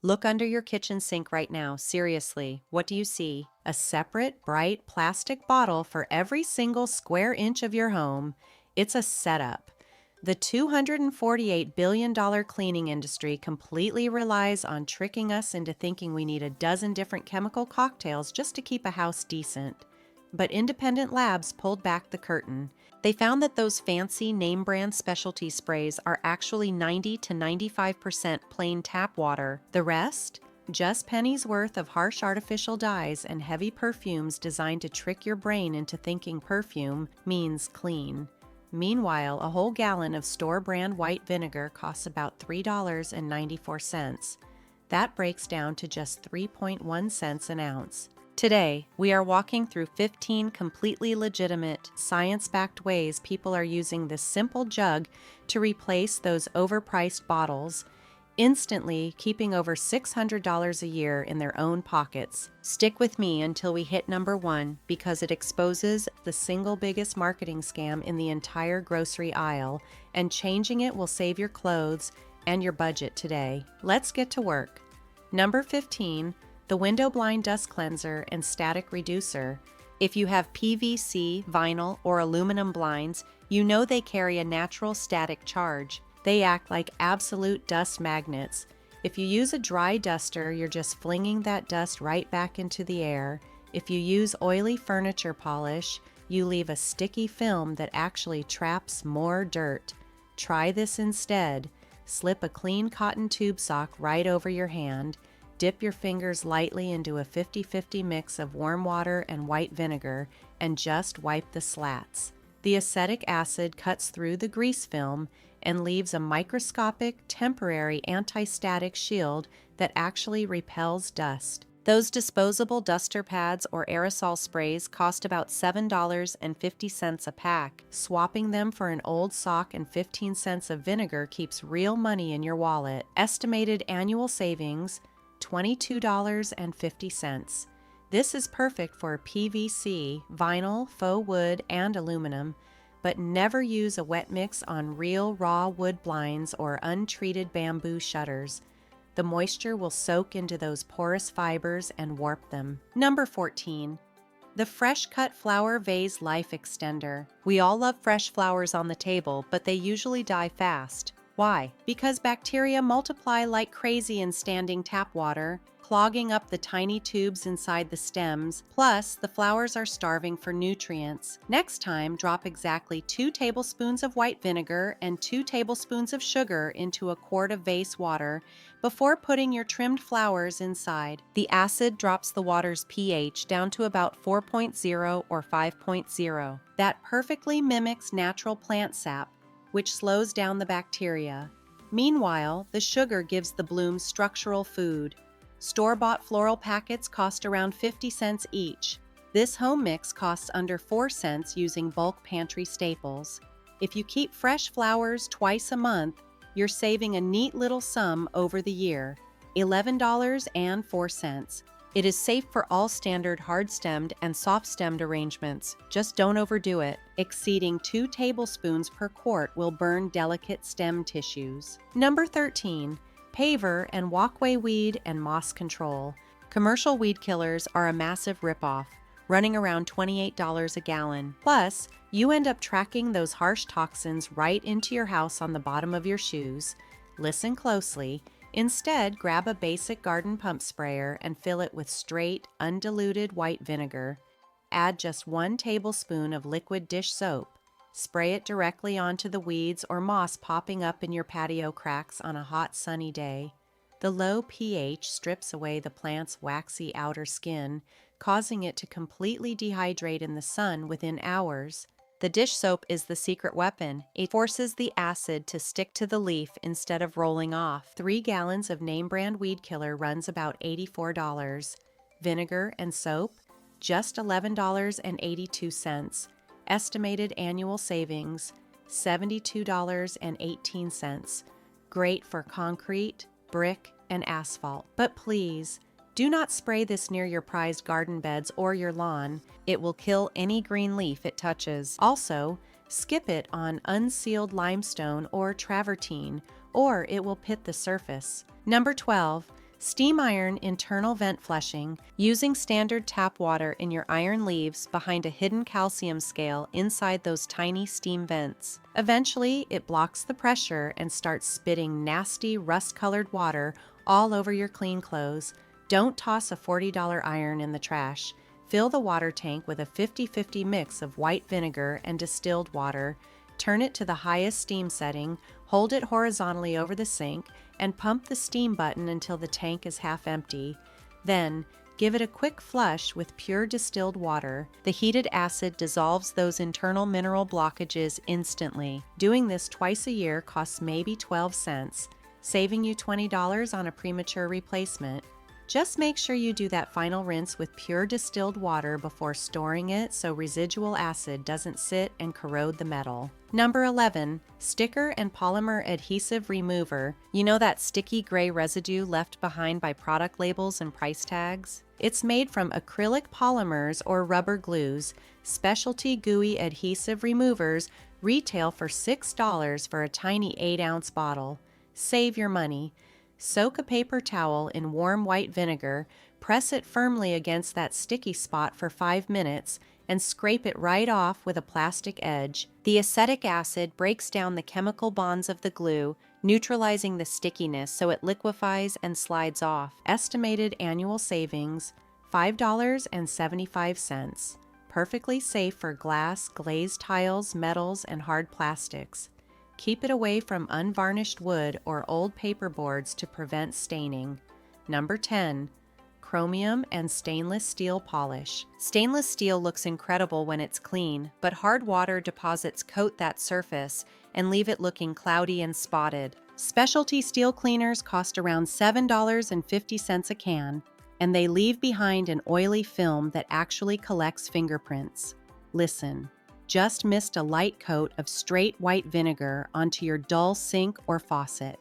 Look under your kitchen sink right now. Seriously, what do you see? A separate, bright plastic bottle for every single square inch of your home. It's a setup. The $248 billion cleaning industry completely relies on tricking us into thinking we need a dozen different chemical cocktails just to keep a house decent. But independent labs pulled back the curtain. They found that those fancy name brand specialty sprays are actually 90 to 95% plain tap water. The rest? Just pennies worth of harsh artificial dyes and heavy perfumes designed to trick your brain into thinking perfume means clean. Meanwhile, a whole gallon of store brand white vinegar costs about $3.94. That breaks down to just 3.1 cents an ounce. Today, we are walking through 15 completely legitimate, science-backed ways people are using this simple jug to replace those overpriced bottles, instantly keeping over $600 a year in their own pockets. Stick with me until we hit number 1 because it exposes the single biggest marketing scam in the entire grocery aisle, and changing it will save your clothes and your budget today. Let's get to work. Number 15. The window blind dust cleanser and static reducer. If you have PVC, vinyl, or aluminum blinds, you know they carry a natural static charge. They act like absolute dust magnets. If you use a dry duster, you're just flinging that dust right back into the air. If you use oily furniture polish, you leave a sticky film that actually traps more dirt. Try this instead. Slip a clean cotton tube sock right over your hand. Dip your fingers lightly into a 50-50 mix of warm water and white vinegar and just wipe the slats. The acetic acid cuts through the grease film and leaves a microscopic, temporary anti-static shield that actually repels dust. Those disposable duster pads or aerosol sprays cost about $7.50 a pack. Swapping them for an old sock and 15 cents of vinegar keeps real money in your wallet. Estimated annual savings, $22.50. This is perfect for PVC, vinyl, faux wood, and aluminum, but never use a wet mix on real raw wood blinds or untreated bamboo shutters. The moisture will soak into those porous fibers and warp them. Number 14. The Fresh Cut Flower Vase Life Extender. We all love fresh flowers on the table, but they usually die fast. Why? Because bacteria multiply like crazy in standing tap water, clogging up the tiny tubes inside the stems, plus the flowers are starving for nutrients. Next time, drop exactly 2 tablespoons of white vinegar and 2 tablespoons of sugar into a quart of vase water before putting your trimmed flowers inside. The acid drops the water's pH down to about 4.0 or 5.0. That perfectly mimics natural plant sap, which slows down the bacteria. Meanwhile, the sugar gives the blooms structural food. Store-bought floral packets cost around 50 cents each. This home mix costs under 4 cents using bulk pantry staples. If you keep fresh flowers twice a month, you're saving a neat little sum over the year, $11.04. It is safe for all standard hard-stemmed and soft-stemmed arrangements. Just don't overdo it. Exceeding 2 tablespoons per quart will burn delicate stem tissues. Number 13. Paver and walkway weed and moss control. Commercial weed killers are a massive ripoff, running around $28 a gallon. Plus, you end up tracking those harsh toxins right into your house on the bottom of your shoes. Listen closely. Instead, grab a basic garden pump sprayer and fill it with straight, undiluted white vinegar. Add just 1 tablespoon of liquid dish soap. Spray it directly onto the weeds or moss popping up in your patio cracks on a hot, sunny day. The low pH strips away the plant's waxy outer skin, causing it to completely dehydrate in the sun within hours. The dish soap is the secret weapon. It forces the acid to stick to the leaf instead of rolling off. 3 gallons of name brand weed killer runs about $84. Vinegar and soap, just $11.82. Estimated annual savings, $72.18. Great for concrete, brick, and asphalt. But please, do not spray this near your prized garden beds or your lawn. It will kill any green leaf it touches. Also, skip it on unsealed limestone or travertine, or it will pit the surface. Number 12. Steam iron internal vent flushing, using standard tap water in your iron leaves behind a hidden calcium scale inside those tiny steam vents. Eventually, it blocks the pressure and starts spitting nasty, rust-colored water all over your clean clothes. Don't toss a $40 iron in the trash. Fill the water tank with a 50-50 mix of white vinegar and distilled water. Turn it to the highest steam setting, hold it horizontally over the sink, and pump the steam button until the tank is half empty. Then, give it a quick flush with pure distilled water. The heated acid dissolves those internal mineral blockages instantly. Doing this twice a year costs maybe 12 cents, saving you $20 on a premature replacement. Just make sure you do that final rinse with pure distilled water before storing it so residual acid doesn't sit and corrode the metal. Number 11, Sticker and Polymer Adhesive Remover. You know that sticky gray residue left behind by product labels and price tags? It's made from acrylic polymers or rubber glues. Specialty gooey adhesive removers retail for $6 for a tiny 8-ounce bottle. Save your money. Soak a paper towel in warm white vinegar, press it firmly against that sticky spot for 5 minutes, and scrape it right off with a plastic edge. The acetic acid breaks down the chemical bonds of the glue, neutralizing the stickiness so it liquefies and slides off. Estimated annual savings, $5.75. Perfectly safe for glass, glazed tiles, metals, and hard plastics. Keep it away from unvarnished wood or old paper boards to prevent staining. Number 10, Chromium and Stainless Steel Polish. Stainless steel looks incredible when it's clean, but hard water deposits coat that surface and leave it looking cloudy and spotted. Specialty steel cleaners cost around $7.50 a can, and they leave behind an oily film that actually collects fingerprints. Listen. Just missed a light coat of straight white vinegar onto your dull sink or faucet.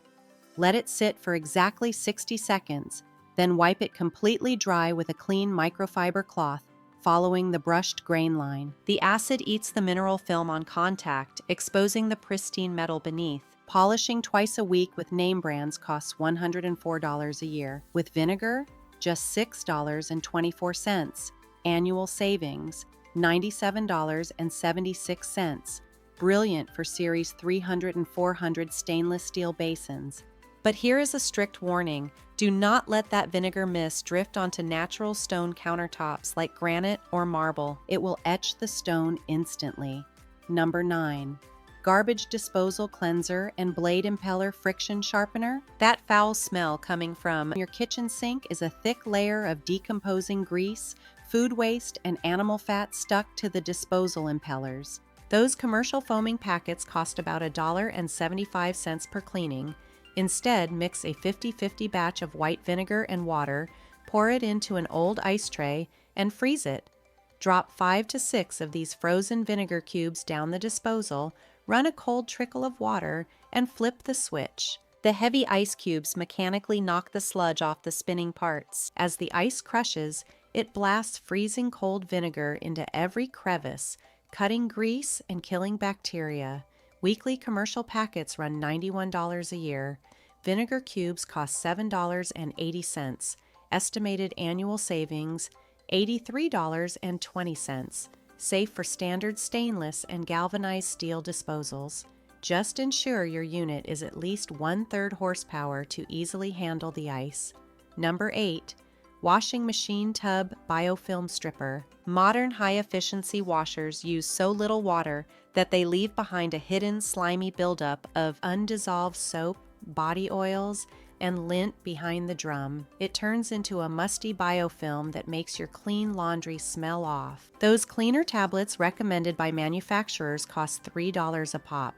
Let it sit for exactly 60 seconds, then wipe it completely dry with a clean microfiber cloth, following the brushed grain line. The acid eats the mineral film on contact, exposing the pristine metal beneath. Polishing twice a week with name brands costs $104 a year. With vinegar, just $6.24. Annual savings, $97.76. Brilliant for Series 300 and 400 stainless steel basins. But here is a strict warning. Do not let that vinegar mist drift onto natural stone countertops like granite or marble. It will etch the stone instantly. Number 9. Garbage disposal cleanser and blade impeller friction sharpener. That foul smell coming from your kitchen sink is a thick layer of decomposing grease, food waste, and animal fat stuck to the disposal impellers. Those commercial foaming packets cost about $1.75 per cleaning. Instead, mix a 50-50 batch of white vinegar and water, pour it into an old ice tray, and freeze it. Drop 5 to 6 of these frozen vinegar cubes down the disposal, run a cold trickle of water, and flip the switch. The heavy ice cubes mechanically knock the sludge off the spinning parts. As the ice crushes, it blasts freezing cold vinegar into every crevice, cutting grease and killing bacteria. Weekly commercial packets run $91 a year. Vinegar cubes cost $7.80. Estimated annual savings, $83.20. Safe for standard stainless and galvanized steel disposals. Just ensure your unit is at least 1/3 horsepower to easily handle the ice. Number 8. Washing machine tub biofilm stripper. Modern high-efficiency washers use so little water that they leave behind a hidden slimy buildup of undissolved soap, body oils, and lint behind the drum. It turns into a musty biofilm that makes your clean laundry smell off. Those cleaner tablets recommended by manufacturers cost $3 a pop.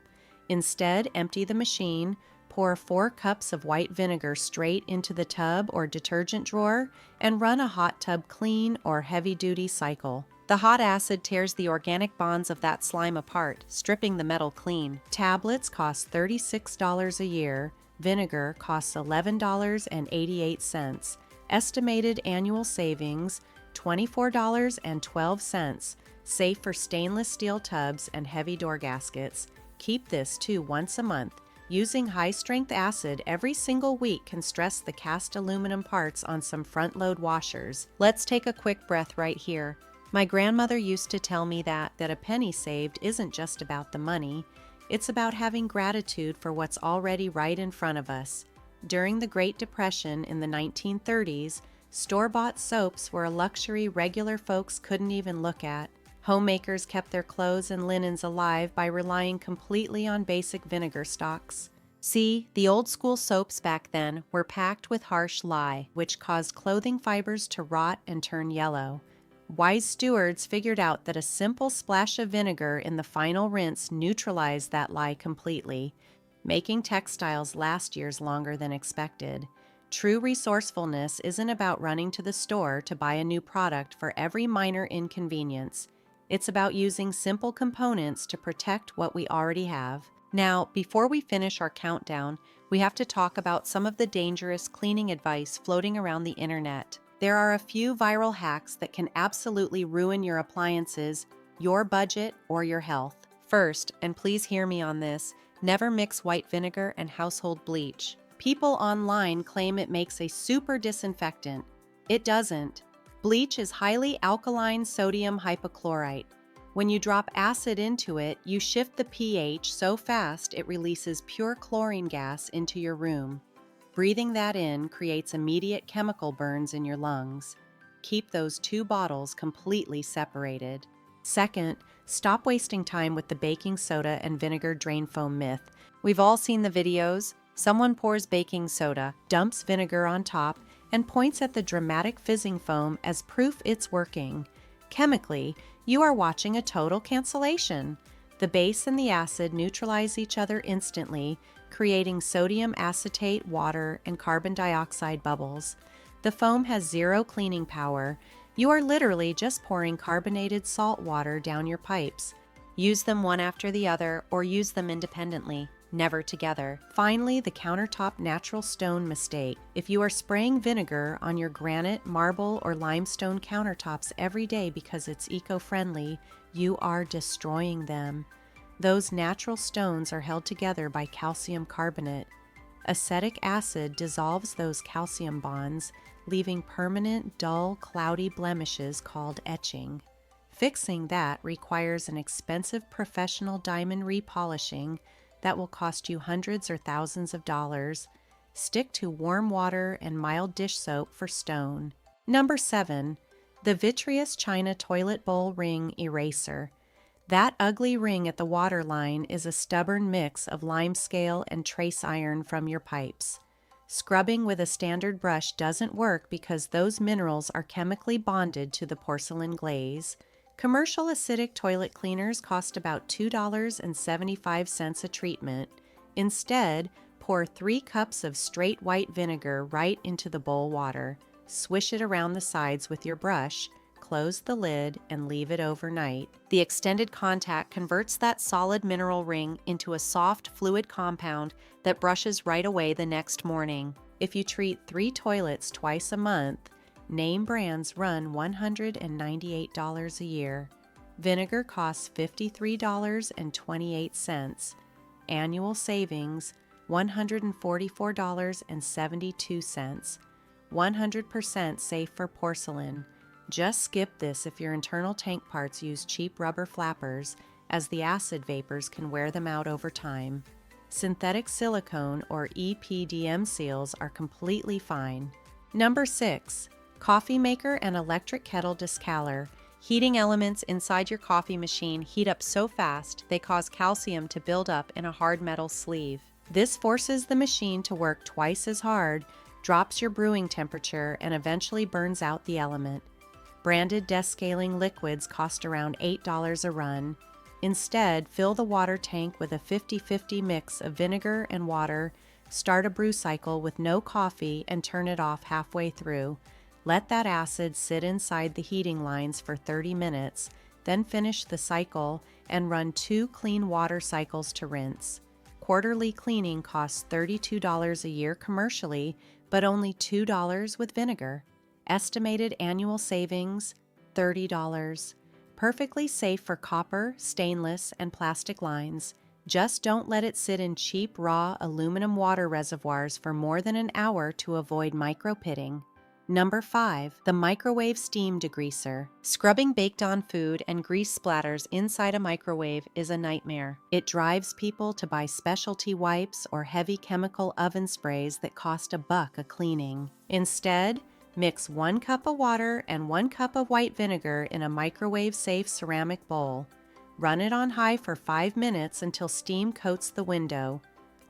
Instead, empty the machine, pour 4 cups of white vinegar straight into the tub or detergent drawer, and run a hot tub clean or heavy-duty cycle. The hot acid tears the organic bonds of that slime apart, stripping the metal clean. Tablets cost $36 a year. Vinegar costs $11.88. Estimated annual savings, $24.12. Safe for stainless steel tubs and heavy door gaskets. Keep this too once a month. using high-strength acid every single week can stress the cast aluminum parts on some front-load washers. Let's take a quick breath right here. My grandmother used to tell me that a penny saved isn't just about the money, it's about having gratitude for what's already right in front of us. During the Great Depression in the 1930s, store-bought soaps were a luxury regular folks couldn't even look at. Homemakers kept their clothes and linens alive by relying completely on basic vinegar stocks. See, the old-school soaps back then were packed with harsh lye, which caused clothing fibers to rot and turn yellow. Wise stewards figured out that a simple splash of vinegar in the final rinse neutralized that lye completely, making textiles last years longer than expected. True resourcefulness isn't about running to the store to buy a new product for every minor inconvenience. It's about using simple components to protect what we already have. Now, before we finish our countdown, we have to talk about some of the dangerous cleaning advice floating around the internet. There are a few viral hacks that can absolutely ruin your appliances, your budget, or your health. First, and please hear me on this, never mix white vinegar and household bleach. People online claim it makes a super disinfectant. It doesn't. Bleach is highly alkaline sodium hypochlorite. When you drop acid into it, you shift the pH so fast it releases pure chlorine gas into your room. Breathing that in creates immediate chemical burns in your lungs. Keep those two bottles completely separated. Second, stop wasting time with the baking soda and vinegar drain foam myth. We've all seen the videos. Someone pours baking soda, dumps vinegar on top, and points at the dramatic fizzing foam as proof it's working. Chemically, you are watching a total cancellation. The base and the acid neutralize each other instantly, creating sodium acetate, water, and carbon dioxide bubbles. The foam has zero cleaning power. You are literally just pouring carbonated salt water down your pipes. Use them one after the other or use them independently, never together. Finally, the countertop natural stone mistake. If you are spraying vinegar on your granite, marble, or limestone countertops every day because it's eco-friendly, you are destroying them. Those natural stones are held together by calcium carbonate. Acetic acid dissolves those calcium bonds, leaving permanent, dull, cloudy blemishes called etching. Fixing that requires an expensive professional diamond repolishing that will cost you hundreds or thousands of dollars. Stick to warm water and mild dish soap for stone. Number 7. The Vitreous China Toilet Bowl Ring Eraser. That ugly ring at the water line is a stubborn mix of limescale and trace iron from your pipes. Scrubbing with a standard brush doesn't work because those minerals are chemically bonded to the porcelain glaze. Commercial acidic toilet cleaners cost about $2.75 a treatment. Instead, pour 3 cups of straight white vinegar right into the bowl water. Swish it around the sides with your brush, close the lid, and leave it overnight. The extended contact converts that solid mineral ring into a soft fluid compound that brushes right away the next morning. If you treat 3 toilets twice a month, name brands run $198 a year. Vinegar costs $53.28. Annual savings, $144.72. 100% safe for porcelain. Just skip this if your internal tank parts use cheap rubber flappers, as the acid vapors can wear them out over time. Synthetic silicone or EPDM seals are completely fine. Number 6. Coffee maker and electric kettle Descaler. Heating elements inside your coffee machine heat up so fast they cause calcium to build up in a hard metal sleeve. This forces the machine to work twice as hard, drops your brewing temperature, and eventually burns out the element. Branded descaling liquids cost around $8 a run. Instead, fill the water tank with a 50-50 mix of vinegar and water, start a brew cycle with no coffee, and turn it off halfway through. Let that acid sit inside the heating lines for 30 minutes, then finish the cycle and run 2 clean water cycles to rinse. Quarterly cleaning costs $32 a year commercially, but only $2 with vinegar. Estimated annual savings, $30. Perfectly safe for copper, stainless, and plastic lines. Just don't let it sit in cheap, raw aluminum water reservoirs for more than an hour to avoid micro-pitting. Number 5. The Microwave Steam Degreaser. Scrubbing baked-on food and grease splatters inside a microwave is a nightmare. It drives people to buy specialty wipes or heavy chemical oven sprays that cost $1 a cleaning. Instead, mix 1 cup of water and 1 cup of white vinegar in a microwave-safe ceramic bowl. Run it on high for 5 minutes until steam coats the window.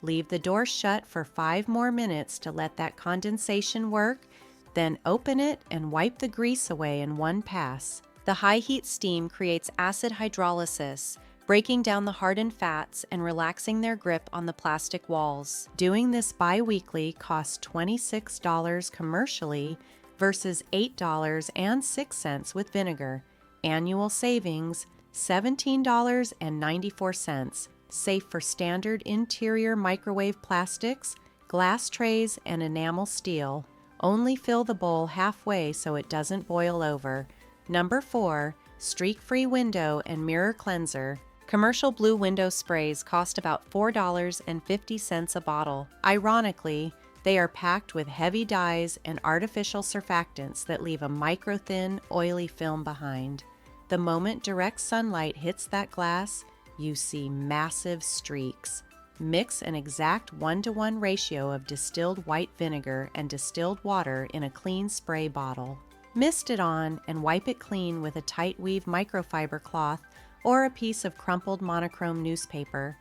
Leave the door shut for 5 more minutes to let that condensation work. Then open it and wipe the grease away in one pass. The high heat steam creates acid hydrolysis, breaking down the hardened fats and relaxing their grip on the plastic walls. Doing this bi-weekly costs $26 commercially versus $8.06 with vinegar. Annual savings, $17.94. Safe for standard interior microwave plastics, glass trays, and enamel steel. Only fill the bowl halfway so it doesn't boil over. Number 4. Streak-free window and mirror cleanser. Commercial blue window sprays cost about $4.50 a bottle. Ironically, they are packed with heavy dyes and artificial surfactants that leave a micro-thin, oily film behind. The moment direct sunlight hits that glass, you see massive streaks. Mix an exact 1-to-1 ratio of distilled white vinegar and distilled water in a clean spray bottle. Mist it on and wipe it clean with a tight weave microfiber cloth or a piece of crumpled monochrome newspaper.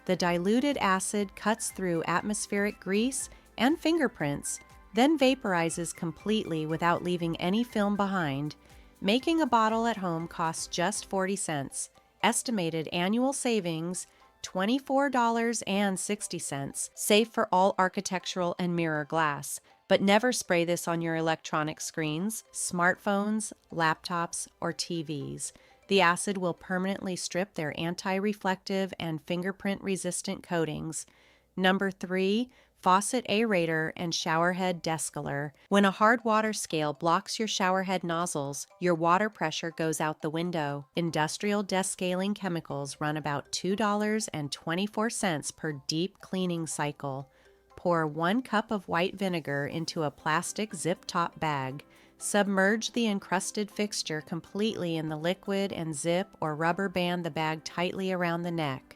The diluted acid cuts through atmospheric grease and fingerprints, then vaporizes completely without leaving any film behind. Making a bottle at home costs just 40 cents. Estimated annual savings, $24.60, safe for all architectural and mirror glass. But never spray this on your electronic screens, smartphones, laptops, or TVs. The acid will permanently strip their anti-reflective and fingerprint-resistant coatings. Number 3. Faucet aerator and showerhead descaler. When a hard water scale blocks your showerhead nozzles, your water pressure goes out the window. Industrial descaling chemicals run about $2.24 per deep cleaning cycle. Pour 1 cup of white vinegar into a plastic zip-top bag. Submerge the encrusted fixture completely in the liquid and zip or rubber band the bag tightly around the neck.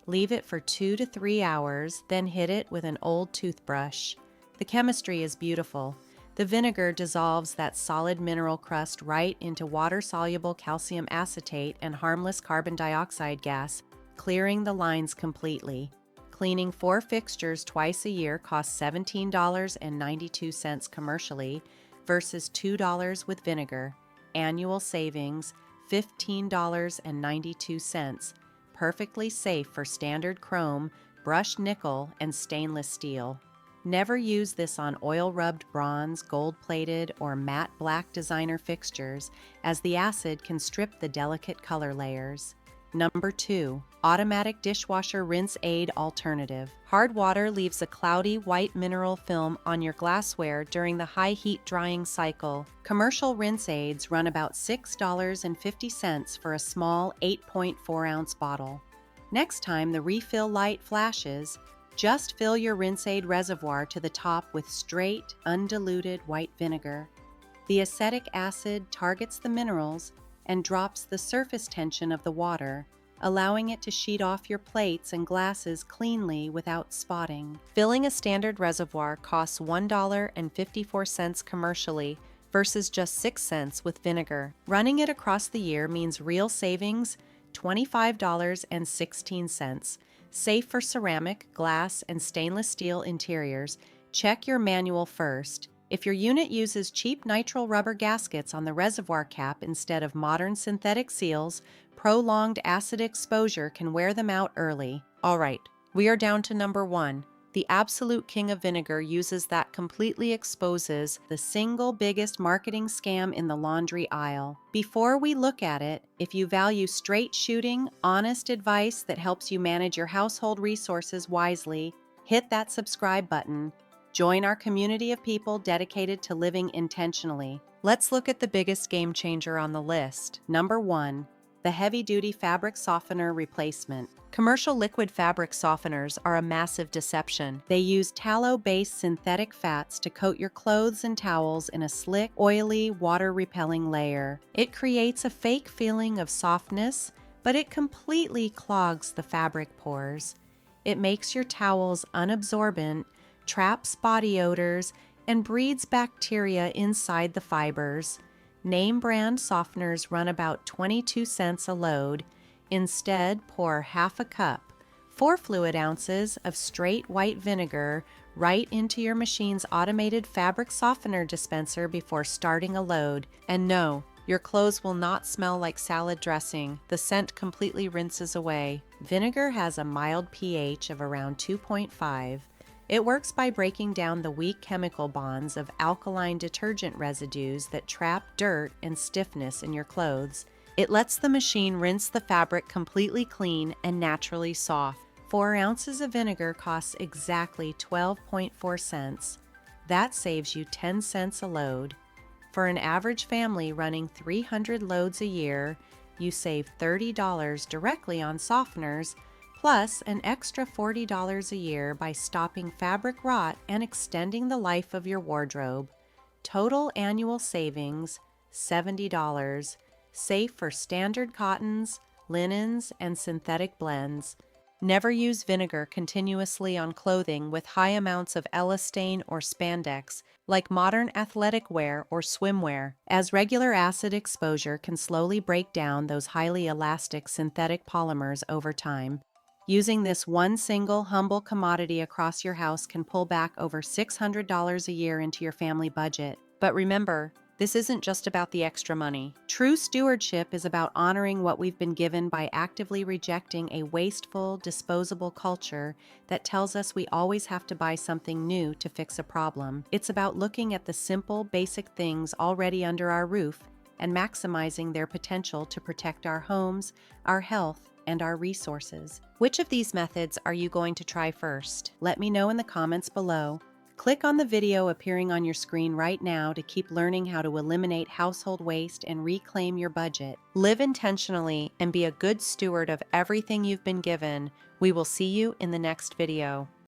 Leave it for 2 to 3 hours, then hit it with an old toothbrush. The chemistry is beautiful. The vinegar dissolves that solid mineral crust right into water-soluble calcium acetate and harmless carbon dioxide gas, clearing the lines completely. Cleaning 4 fixtures twice a year costs $17.92 commercially versus $2 with vinegar. Annual savings, $15.92. Perfectly safe for standard chrome, brushed nickel, and stainless steel. Never use this on oil-rubbed bronze, gold-plated, or matte black designer fixtures, as the acid can strip the delicate color layers. Number 2. Automatic dishwasher rinse aid alternative. Hard water leaves a cloudy white mineral film on your glassware during the high heat drying cycle. Commercial rinse aids run about $6.50 for a small 8.4-ounce bottle. Next time the refill light flashes, just fill your rinse aid reservoir to the top with straight, undiluted white vinegar. The acetic acid targets the minerals and drops the surface tension of the water, allowing it to sheet off your plates and glasses cleanly without spotting. Filling a standard reservoir costs $1.54 commercially versus just 6 cents with vinegar. Running it across the year means real savings, $25.16. Safe for ceramic, glass, and stainless steel interiors. Check your manual first. If your unit uses cheap nitrile rubber gaskets on the reservoir cap instead of modern synthetic seals, prolonged acid exposure can wear them out early. All right, we are down to number 1. The absolute king of vinegar uses that completely exposes the single biggest marketing scam in the laundry aisle. Before we look at it, if you value straight shooting, honest advice that helps you manage your household resources wisely, hit that subscribe button. Join our community of people dedicated to living intentionally. Let's look at the biggest game changer on the list. Number 1. the heavy-duty fabric softener replacement. Commercial liquid fabric softeners are a massive deception. They use tallow-based synthetic fats to coat your clothes and towels in a slick, oily, water-repelling layer. It creates a fake feeling of softness, but it completely clogs the fabric pores. It makes your towels unabsorbent, traps body odors, and breeds bacteria inside the fibers. Name brand softeners run about 22 cents a load. Instead, pour half a cup, 4 fluid ounces of straight white vinegar right into your machine's automated fabric softener dispenser before starting a load. And no, your clothes will not smell like salad dressing. The scent completely rinses away. Vinegar has a mild pH of around 2.5. It works by breaking down the weak chemical bonds of alkaline detergent residues that trap dirt and stiffness in your clothes. It lets the machine rinse the fabric completely clean and naturally soft. 4 ounces of vinegar costs exactly 12.4 cents. That saves you 10 cents a load. For an average family running 300 loads a year, you save $30 directly on softeners, plus an extra $40 a year by stopping fabric rot and extending the life of your wardrobe. Total annual savings, $70. Safe for standard cottons, linens, and synthetic blends. Never use vinegar continuously on clothing with high amounts of elastane or spandex, like modern athletic wear or swimwear, as regular acid exposure can slowly break down those highly elastic synthetic polymers over time. Using this one single humble commodity across your house can pull back over $600 a year into your family budget. But remember, this isn't just about the extra money. True stewardship is about honoring what we've been given by actively rejecting a wasteful, disposable culture that tells us we always have to buy something new to fix a problem. It's about looking at the simple, basic things already under our roof and maximizing their potential to protect our homes, our health, and our resources. Which of these methods are you going to try first? Let me know in the comments below. Click on the video appearing on your screen right now to keep learning how to eliminate household waste and reclaim your budget. Live intentionally and be a good steward of everything you've been given. We will see you in the next video.